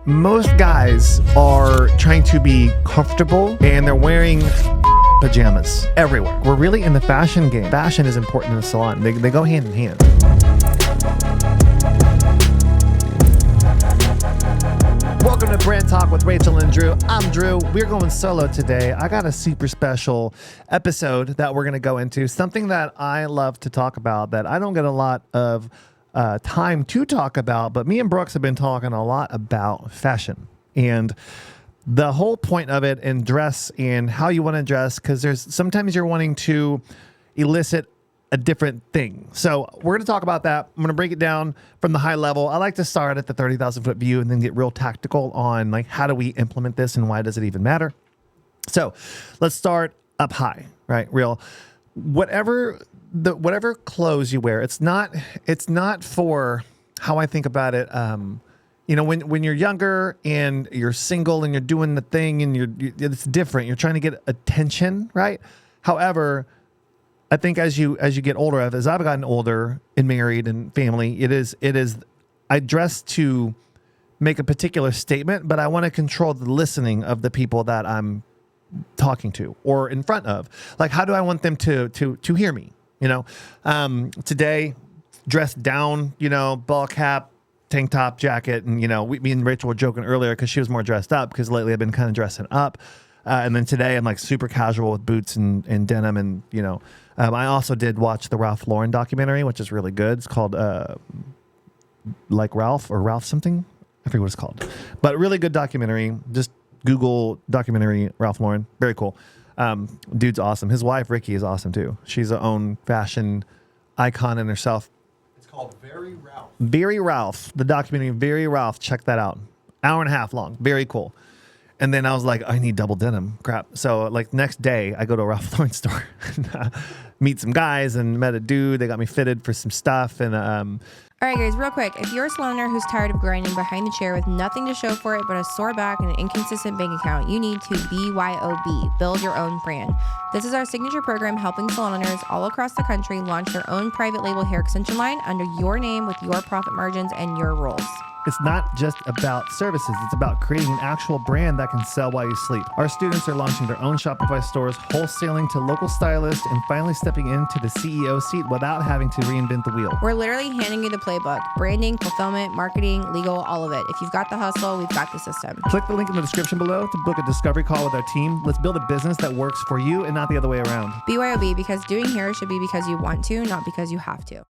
Most guys are trying to be comfortable and they're wearing pajamas everywhere. We're really in the fashion game. Fashion is important in the salon. They go hand in hand. Welcome to Brand Talk with Rachel and Drew. I'm Drew. We're going solo today. I got a super special episode that we're going to go into. Something that I love to talk about that I don't get a lot of time to talk about, but me and Brooks have been talking a lot about fashion and the whole point of it and dress and how you want to dress, because sometimes you're wanting to elicit a different thing. So we're going to talk about that. I'm going to break it down from the high level. I like to start at the 30,000 foot view and then get real tactical on like how do we implement this and why does it even matter. So let's start up high, right? Whatever clothes you wear, it's not for how I think about it. When you're younger and you're single and you're doing the thing and it's different. You're trying to get attention, right? However, I think as you get older, as I've gotten older and married and family, it is I dress to make a particular statement, but I want to control the listening of the people that I'm talking to or in front of. Like, how do I want them to hear me? Today, dressed down, ball cap, tank top, jacket, and me and Rachel were joking earlier because she was more dressed up because lately I've been kind of dressing up. And then today I'm like super casual with boots and denim and, I also did watch the Ralph Lauren documentary, which is really good. It's called like Ralph or Ralph something. I forget what it's called, but really good documentary. Just Google documentary, Ralph Lauren. Very cool. Dude's awesome. His wife, Ricky, is awesome too. She's her own fashion icon in herself. It's called Very Ralph. Very Ralph. The documentary, Very Ralph. Check that out. Hour and a half long. Very cool. And then I was like, I need double denim. Crap. So like next day I go to a Ralph Lauren store and meet some guys and met a dude. They got me fitted for some stuff. And all right, guys, real quick. If you're a salon owner who's tired of grinding behind the chair with nothing to show for it but a sore back and an inconsistent bank account, you need to BYOB, build your own brand. This is our signature program helping salon owners all across the country launch their own private label hair extension line under your name with your profit margins and your rules. it's not just about services. It's about creating an actual brand that can sell while you sleep. Our students are launching their own Shopify stores, wholesaling to local stylists, and finally stepping into the CEO seat without having to reinvent the wheel. We're literally handing you the playbook. Branding, fulfillment, marketing, legal, all of it. If you've got the hustle, we've got the system. Click the link in the description below to book a discovery call with our team. Let's build a business that works for you and not the other way around. BYOB, because doing hair should be because you want to, not because you have to.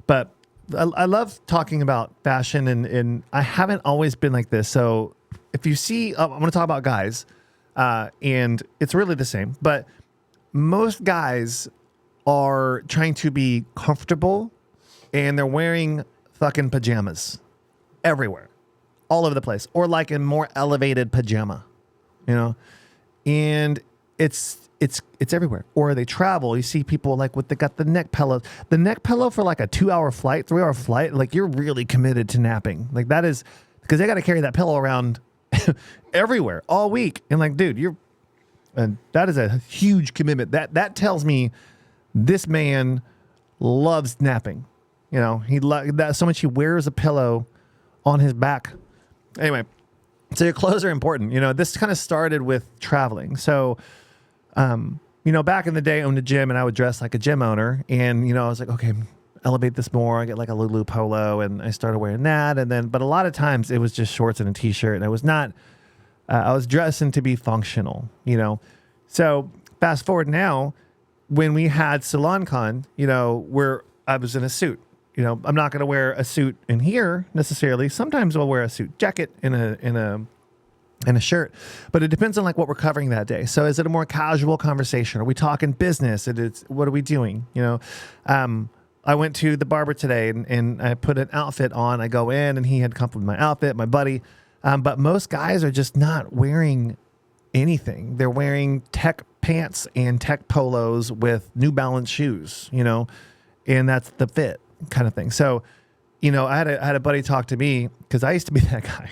But I love talking about fashion, and I haven't always been like this. So if you see, I'm going to talk about guys, and it's really the same. But most guys are trying to be comfortable, and they're wearing fucking pajamas everywhere, all over the place, or like a more elevated pajama, you know, and it's everywhere. Or they travel. You see people like with got the neck pillows. The neck pillow for like a 2-hour flight, 3-hour flight. Like you're really committed to napping. Like that is because they got to carry that pillow around everywhere all week. And like, dude, that is a huge commitment. That tells me this man loves napping. You know, he that so much he wears a pillow on his back. Anyway, so your clothes are important. You know, this kind of started with traveling. So. Back in the day, I owned a gym and I would dress like a gym owner. And, I was like, okay, elevate this more. I get like a Lulu polo and I started wearing that. But a lot of times it was just shorts and a t-shirt. And I was not, I was dressing to be functional, So fast forward now, when we had SalonCon, where I was in a suit, I'm not going to wear a suit in here necessarily. Sometimes I'll wear a suit jacket in a shirt, but it depends on like what we're covering that day. So is it a more casual conversation? Are we talking business? What are we doing? I went to the barber today and I put an outfit on. I go in and he had come with my outfit, my buddy. But most guys are just not wearing anything. They're wearing tech pants and tech polos with New Balance shoes, and that's the fit kind of thing. So I had a buddy talk to me because I used to be that guy.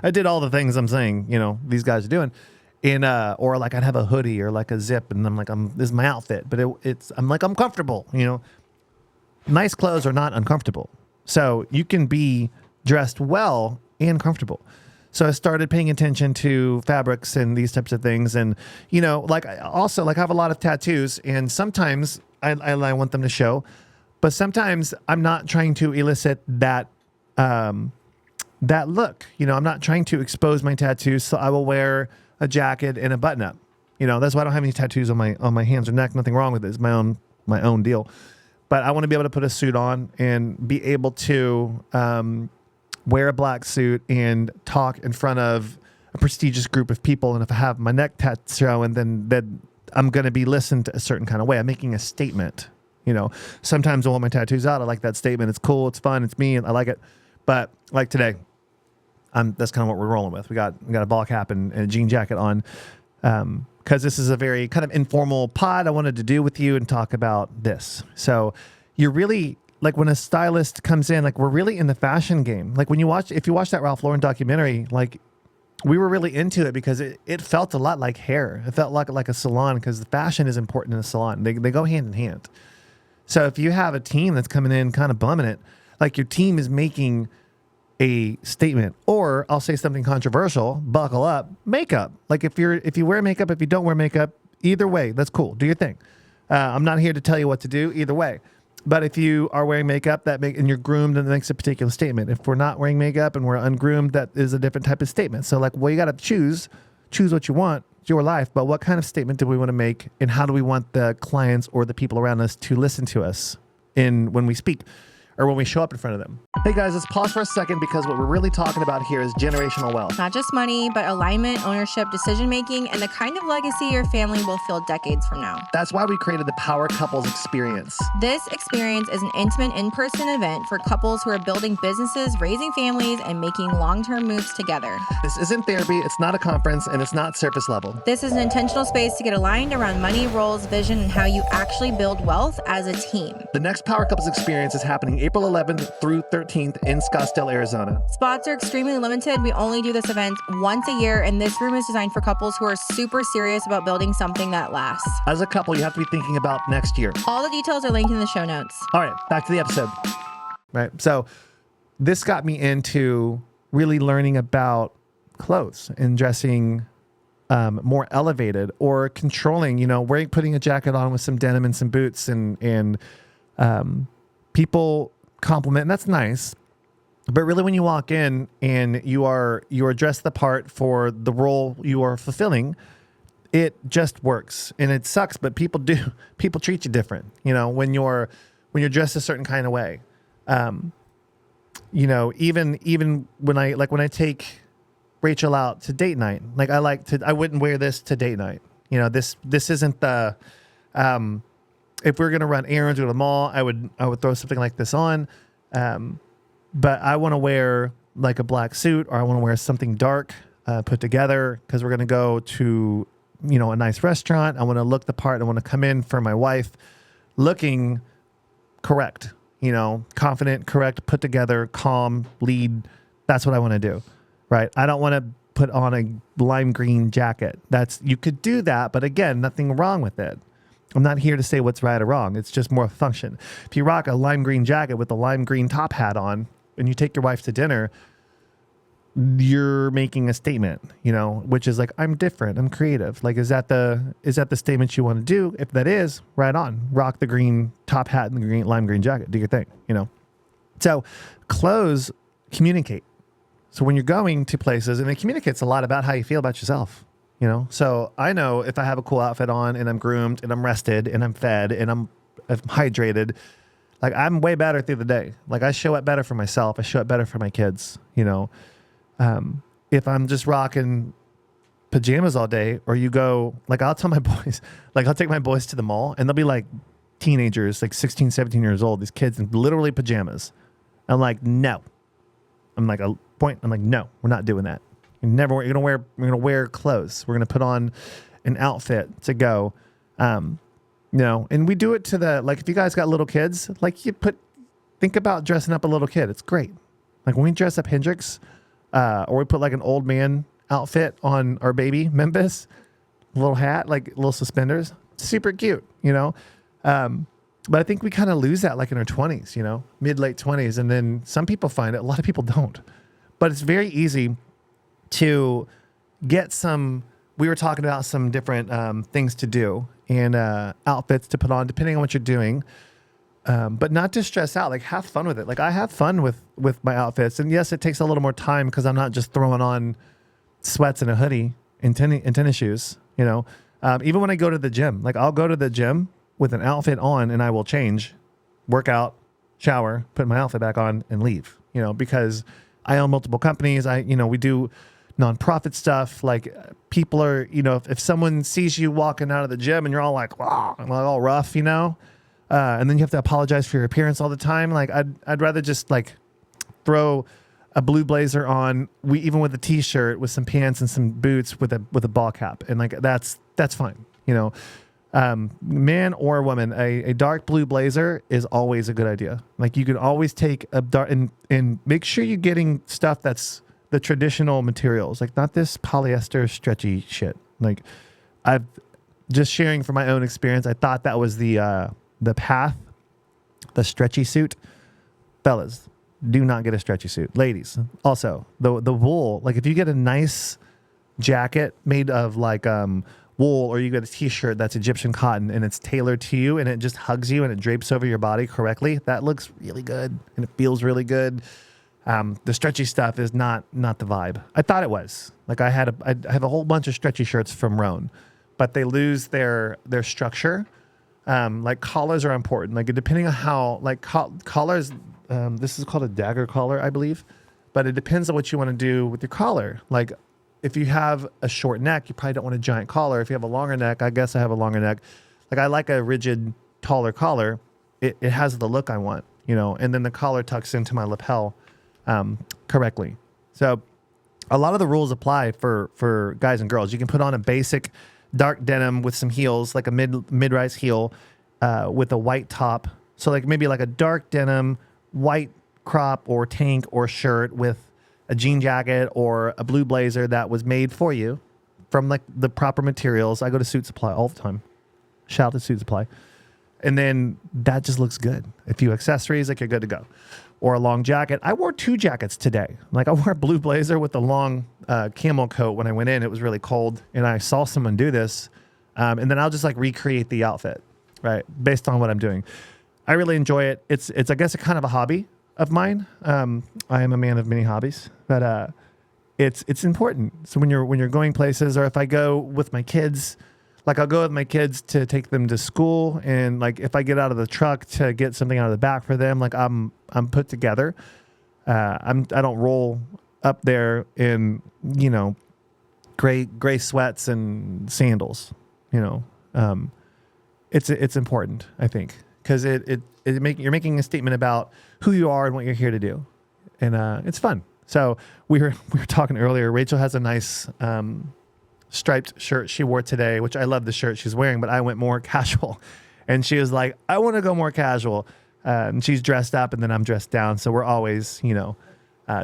I did all the things I'm saying, these guys are doing. And, or like I'd have a hoodie or like a zip and I'm like, this is my outfit, but I'm comfortable, Nice clothes are not uncomfortable. So you can be dressed well and comfortable. So I started paying attention to fabrics and these types of things. And, you know, like I have a lot of tattoos, and sometimes I want them to show, but sometimes I'm not trying to elicit that look. You know, I'm not trying to expose my tattoos, so I will wear a jacket and a button up. You know, that's why I don't have any tattoos on my hands or neck. Nothing wrong with it. It's my own deal. But I want to be able to put a suit on and be able to wear a black suit and talk in front of a prestigious group of people. And if I have my neck tattoo showing, then I'm going to be listened to a certain kind of way. I'm making a statement. You know, sometimes I want my tattoos out. I like that statement. It's cool. It's fun. It's me. And I like it. But like today, that's kind of what we're rolling with. We got a ball cap and a jean jacket on because this is a very kind of informal pod I wanted to do with you and talk about this. So you're really, like, when a stylist comes in, like, we're really in the fashion game. Like if you watch that Ralph Lauren documentary, like, we were really into it because it felt a lot like hair. It felt like a salon, because the fashion is important in a salon. They go hand in hand. So if you have a team that's coming in kind of bumming it, like, your team is making a statement, or I'll say something controversial, buckle up, makeup. Like, if you wear makeup, if you don't wear makeup, either way, that's cool. Do your thing. I'm not here to tell you what to do either way. But if you are wearing makeup and you're groomed, and it makes a particular statement. If we're not wearing makeup and we're ungroomed, that is a different type of statement. So, like, well, you got to choose what you want. It's your life. But what kind of statement do we want to make, and how do we want the clients or the people around us to listen to us when we speak or when we show up in front of them? Hey guys, let's pause for a second, because what we're really talking about here is generational wealth. Not just money, but alignment, ownership, decision-making, and the kind of legacy your family will feel decades from now. That's why we created the Power Couples Experience. This experience is an intimate in-person event for couples who are building businesses, raising families, and making long-term moves together. This isn't therapy, it's not a conference, and it's not surface level. This is an intentional space to get aligned around money, roles, vision, and how you actually build wealth as a team. The next Power Couples Experience is happening April 11th through 13th in Scottsdale, Arizona. Spots are extremely limited. We only do this event once a year, and this room is designed for couples who are super serious about building something that lasts. As a couple, you have to be thinking about next year. All the details are linked in the show notes. All right, back to the episode. Right. So this got me into really learning about clothes and dressing more elevated, or controlling, putting a jacket on with some denim and some boots, and people compliment, and that's nice. But really, when you walk in and you are dressed the part for the role you are fulfilling, it just works. And it sucks, but people treat you different, when you're dressed a certain kind of way. Even when I take Rachel out to date night, I wouldn't wear this to date night. This isn't the, if we're going to run errands or the mall, I would throw something like this on. But I want to wear like a black suit, or I want to wear something dark, put together, because we're going to go to, a nice restaurant. I want to look the part. I want to come in for my wife looking correct, confident, correct, put together, calm, lead. That's what I want to do. Right. I don't want to put on a lime green jacket. You could do that, but again, nothing wrong with it. I'm not here to say what's right or wrong. It's just more function. If you rock a lime green jacket with a lime green top hat on, and you take your wife to dinner, you're making a statement, which is like, I'm different, I'm creative. Like, is that the statement you want to do? If that is, right on. Rock the green top hat and the lime green jacket. Do your thing, So clothes communicate. So when you're going to places, and it communicates a lot about how you feel about yourself. So I know if I have a cool outfit on, and I'm groomed, and I'm rested, and I'm fed, and I'm hydrated, like, I'm way better through the day. Like, I show up better for myself. I show up better for my kids. If I'm just rocking pajamas all day, or you go, like, I'll tell my boys, like, I'll take my boys to the mall, and they'll be like teenagers, like 16, 17 years old, these kids in literally pajamas. I'm like, no. I'm like, no, we're not doing that. We're gonna wear clothes. We're gonna put on an outfit to go, and we do it to if you guys got little kids, like, think about dressing up a little kid. It's great. Like, when we dress up Hendrix, or we put like an old man outfit on our baby Memphis, little hat, like little suspenders, super cute, But I think we kind of lose that, like, in our 20s, mid late 20s, and then some people find it. A lot of people don't. but it's very easy to get some. We were talking about some different things to do and outfits to put on, depending on what you're doing. But not to stress out. Like, have fun with it. Like, I have fun with my outfits, and yes, it takes a little more time because I'm not just throwing on sweats and a hoodie and tennis shoes. You know, even when I go to the gym, like I'll go to the gym with an outfit on, and I will change, work out, shower, put my outfit back on, and leave. You know, because I own multiple companies. We do nonprofit stuff. Like, people are, if someone sees you walking out of the gym and you're all like, wow, all rough, and then you have to apologize for your appearance all the time. Like, I'd rather just like throw a blue blazer on, even with a t-shirt with some pants and some boots with a ball cap, and like that's fine. Man or woman, a dark blue blazer is always a good idea. Like, you can always take a dark and make sure you're getting stuff that's the traditional materials, like not this polyester stretchy shit. Like, I've just sharing from my own experience, I thought that was the path, the stretchy suit. Fellas, do not get a stretchy suit. Ladies, also the wool. Like, if you get a nice jacket made of like wool, or you get a t-shirt that's Egyptian cotton and it's tailored to you and it just hugs you and it drapes over your body correctly, that looks really good and it feels really good. The stretchy stuff is not the vibe. I thought it was. Like, I have a whole bunch of stretchy shirts from Rhone, but they lose their structure. Like, collars are important. Like, depending on how, like, collars, this is called a dagger collar, I believe, but it depends on what you want to do with your collar. Like, if you have a short neck, you probably don't want a giant collar. If you have a longer neck, I guess I have a longer neck. Like, I like a rigid, taller collar. It has the look I want, and then the collar tucks into my lapel correctly. So a lot of the rules apply for guys and girls. You can put on a basic dark denim with some heels, like a mid-rise heel, with a white top. So like maybe like a dark denim, white crop or tank or shirt with a jean jacket or a blue blazer that was made for you from like the proper materials. I go to Suit Supply all the time. Shout out to Suit Supply. And then that just looks good. A few accessories, like, you're good to go. Or a long jacket. I wore 2 jackets today. Like, I wore a blue blazer with a long camel coat when I went in. It was really cold, and I saw someone do this. And then I'll just like recreate the outfit, right, based on what I'm doing. I really enjoy it. It's I guess a kind of a hobby of mine. I am a man of many hobbies, but it's important. So when you're going places, or if I go with my kids. Like, I'll go with my kids to take them to school, and like if I get out of the truck to get something out of the back for them, like I'm put together. I don't roll up there in gray sweats and sandals. It's important, I think, because you're making a statement about who you are and what you're here to do, and it's fun. So we were talking earlier. Rachel has a nice striped shirt she wore today, which I love the shirt she's wearing, but I went more casual. And she was like, I want to go more casual. And she's dressed up and then I'm dressed down. So we're always,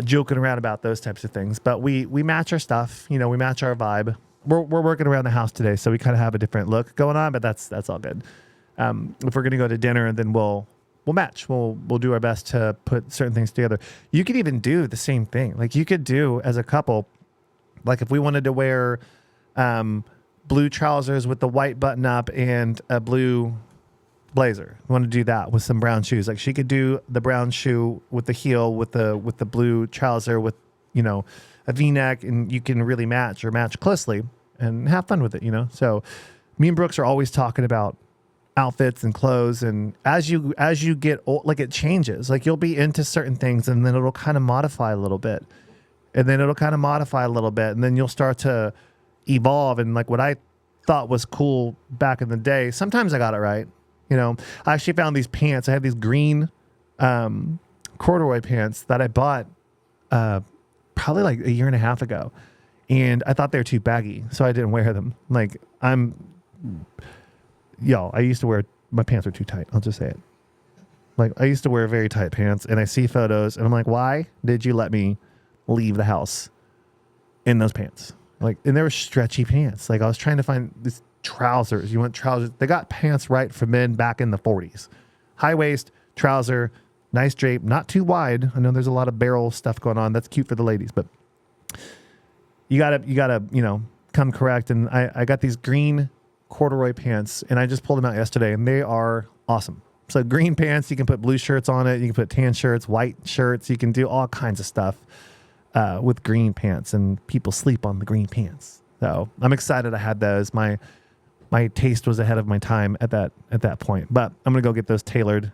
joking around about those types of things. But we match our stuff, we match our vibe. We're working around the house today, so we kind of have a different look going on, but that's all good. If we're going to go to dinner, then we'll match. We'll do our best to put certain things together. You could even do the same thing. Like, you could do as a couple, like if we wanted to wear blue trousers with the white button up and a blue blazer. We want to do that with some brown shoes. Like, she could do the brown shoe with the heel with the blue trouser with, a V-neck, and you can really match closely and have fun with it, So me and Brooks are always talking about outfits and clothes, and as you get old, like, it changes. Like, you'll be into certain things and then it'll kind of modify a little bit. And then it'll kind of modify a little bit, and then you'll start to evolve. And like, what I thought was cool back in the day, sometimes I got it right. I actually found these pants. I had these green corduroy pants that I bought probably like a year and a half ago, and I thought they were too baggy, so I didn't wear them. Like, I used to wear, my pants are too tight. I'll just say it. Like, I used to wear very tight pants, and I see photos and I'm like, why did you let me leave the house in those pants? Like, and they were stretchy pants. Like, I was trying to find these trousers. You want trousers? They got pants right for men back in the 40s. High waist, trouser, nice drape, not too wide. I know there's a lot of barrel stuff going on. That's cute for the ladies, but you gotta, come correct. And I got these green corduroy pants, and I just pulled them out yesterday, and they are awesome. So green pants, you can put blue shirts on it. You can put tan shirts, white shirts. You can do all kinds of stuff with green pants, and people sleep on the green pants. So I'm excited I had those. My taste was ahead of my time at that point, but I'm going to go get those tailored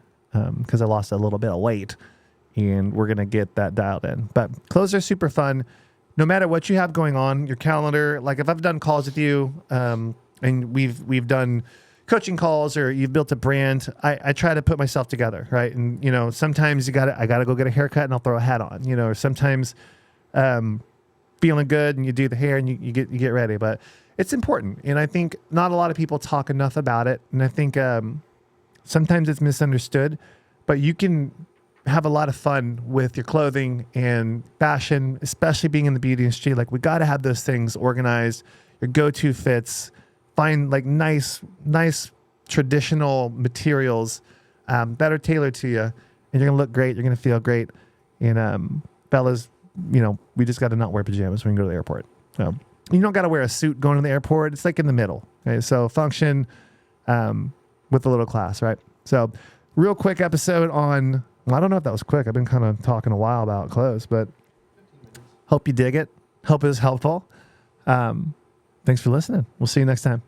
because I lost a little bit of weight, and we're going to get that dialed in. But clothes are super fun. No matter what you have going on, your calendar, like if I've done calls with you and we've done coaching calls or you've built a brand, I try to put myself together, right? And, sometimes I got to go get a haircut and I'll throw a hat on, or sometimes feeling good and you do the hair and you get ready. But it's important. And I think not a lot of people talk enough about it. And I think sometimes it's misunderstood, but you can have a lot of fun with your clothing and fashion, especially being in the beauty industry. Like we got to have those things organized, your go-to fits, find like nice traditional materials that are tailored to you, and you're going to look great. You're going to feel great. And fellas, we just got to not wear pajamas when we go to the airport. So you don't got to wear a suit going to the airport. It's like in the middle. Okay? So function with a little class, right? So real quick episode on, I don't know if that was quick. I've been kind of talking a while about clothes, but hope you dig it. Hope it was helpful. Thanks for listening. We'll see you next time.